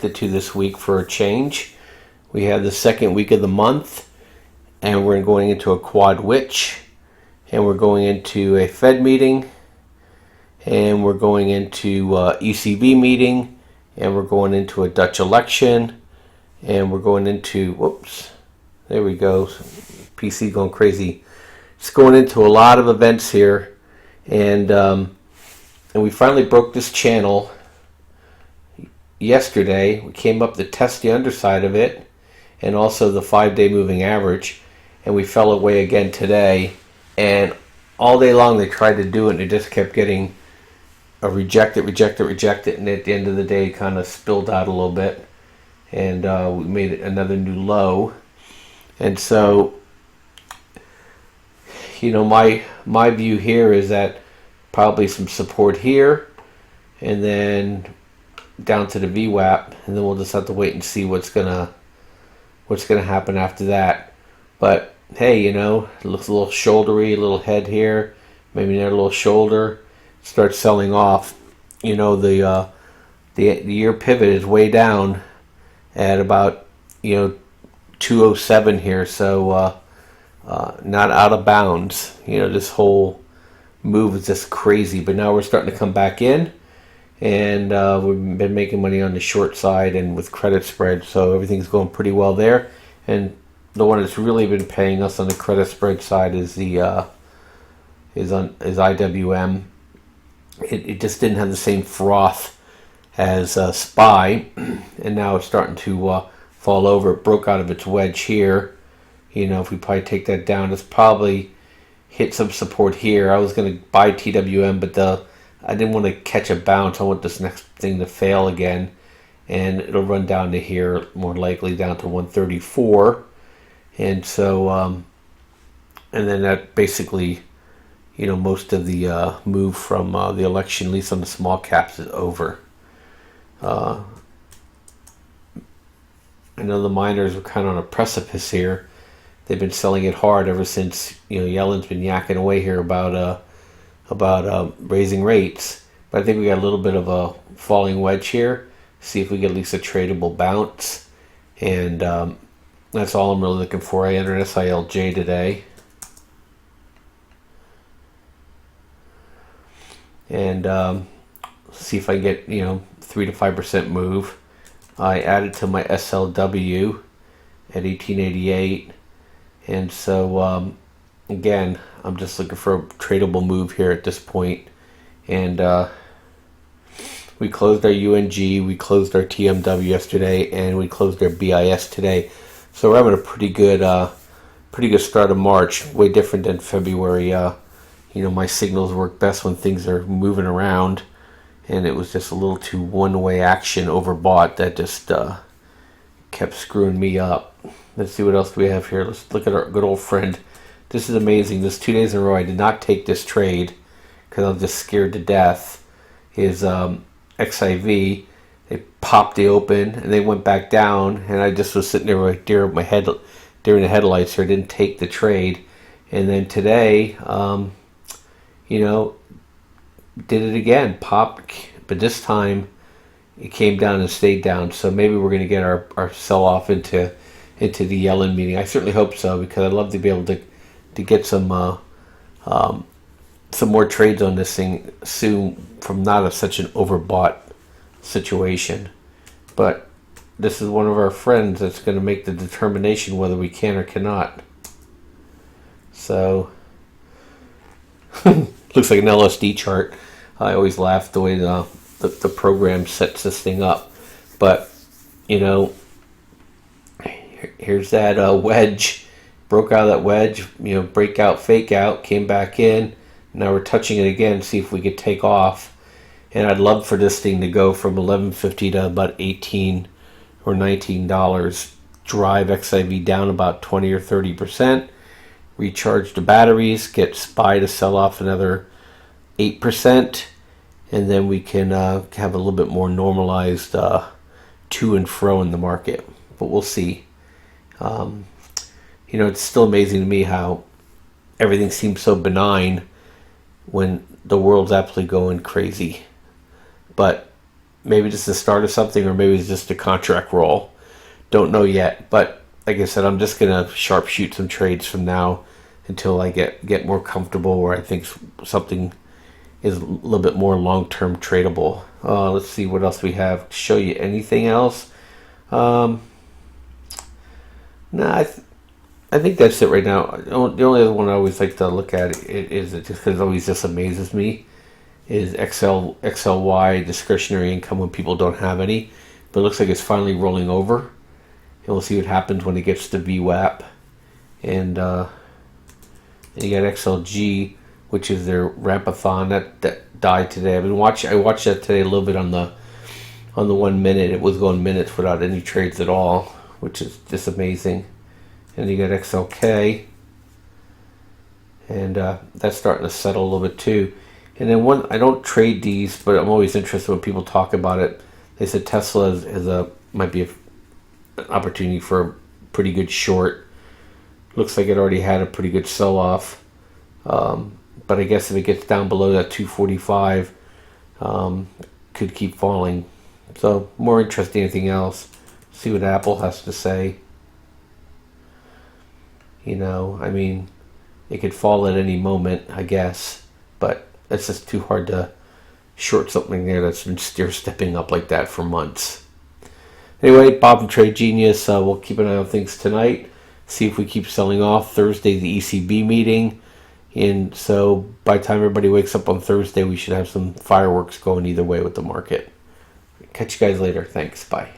reacted to this week for a change. We have the second week of the month, and we're going into a quad witch, and we're going into a Fed meeting, and we're going into ECB meeting, and we're going into a Dutch election, and we're going into, whoops, there we go, PC going crazy. It's going into a lot of events here, and we finally broke this channel yesterday. We came up to test the underside of it, and also the 5-day moving average, and we fell away again today. And all day long they tried to do it, and it just kept getting a reject it, and at the end of the day it kind of spilled out a little bit, and we made it another new low. And so, you know, my view here is that probably some support here, and then down to the VWAP, and then we'll just have to wait and see what's gonna happen after that. But hey, you know, it looks a little shouldery, a little head here, maybe another little shoulder, start selling off. You know, the year pivot is way down at about, you know, 207 here, so not out of bounds. You know, this whole move is just crazy, but now we're starting to come back in, and we've been making money on the short side and with credit spread, so everything's going pretty well there. And the one that's really been paying us on the credit spread side is the is IWM. It just didn't have the same froth as SPY, and now it's starting to fall over. It broke out of its wedge here. You know, if we probably take that down, it's probably hit some support here. I was going to buy TWM, but I didn't want to catch a bounce. I want this next thing to fail again, and it'll run down to here, more likely down to 134. And so, and then that basically, you know, most of the move from the election, at least on the small caps, is over. I know the miners are kind of on a precipice here. They've been selling it hard ever since, you know, Yellen's been yakking away here about raising rates. But I think we got a little bit of a falling wedge here. See if we get at least a tradable bounce, and that's all I'm really looking for. I entered SILJ today, and see if I get, you know, 3 to 5% move. I added to my SLW at 1888. And so, again, I'm just looking for a tradable move here at this point. And we closed our UNG, we closed our TMW yesterday, and we closed our BIS today. So we're having a pretty good start of March. Way different than February. You know, my signals work best when things are moving around, and it was just a little too one-way action overbought that just kept screwing me up. Let's see what else we have here. Let's look at our good old friend. This is amazing. This 2 days in a row I did not take this trade because I was just scared to death. His XIV, they popped the open and they went back down, and I just was sitting there right there with my head during the headlights here. I didn't take the trade. And then today, you know, did it again. Popped, but this time it came down and stayed down. So maybe we're going to get our sell-off into the Yellen meeting. I certainly hope so, because I'd love to be able to get some more trades on this thing soon from not such an overbought situation. But this is one of our friends that's going to make the determination whether we can or cannot. So looks like an LSD chart. I always laugh the way the program sets this thing up. But, you know, here's that wedge. Broke out of that wedge, you know, breakout, fake out, came back in. Now we're touching it again, see if we could take off. And I'd love for this thing to go from $11.50 to about $18 or $19. Drive XIV down about 20 or 30%. Recharge the batteries, get SPY to sell off another 8%. And then we can have a little bit more normalized to and fro in the market. But we'll see. You know, it's still amazing to me how everything seems so benign when the world's absolutely going crazy. But maybe just the start of something, or maybe it's just a contract roll. Don't know yet, but like I said, I'm just gonna sharpshoot some trades from now until I get more comfortable where I think something is a little bit more long-term tradable. Let's see what else we have to show you. Anything else? No, I think that's it right now. The only other one I always like to look at is just because it always just amazes me is XLY discretionary income when people don't have any, but it looks like it's finally rolling over, and we'll see what happens when it gets to VWAP. And you got XLG, which is their Rampathon that died today. I watched that today a little bit on the 1 minute. It was going minutes without any trades at all, which is just amazing. And you got XLK, and that's starting to settle a little bit too. And then one, I don't trade these, but I'm always interested when people talk about it. They said Tesla might be an opportunity for a pretty good short. Looks like it already had a pretty good sell-off. But I guess if it gets down below that 245, could keep falling. So more interesting than anything else. See what Apple has to say. It could fall at any moment, I guess. But it's just too hard to short something there that's been stepping up like that for months. Anyway, Bob and Trade Genius, we'll keep an eye on things tonight. See if we keep selling off. Thursday, the ECB meeting. And so by the time everybody wakes up on Thursday, we should have some fireworks going either way with the market. Catch you guys later. Thanks. Bye.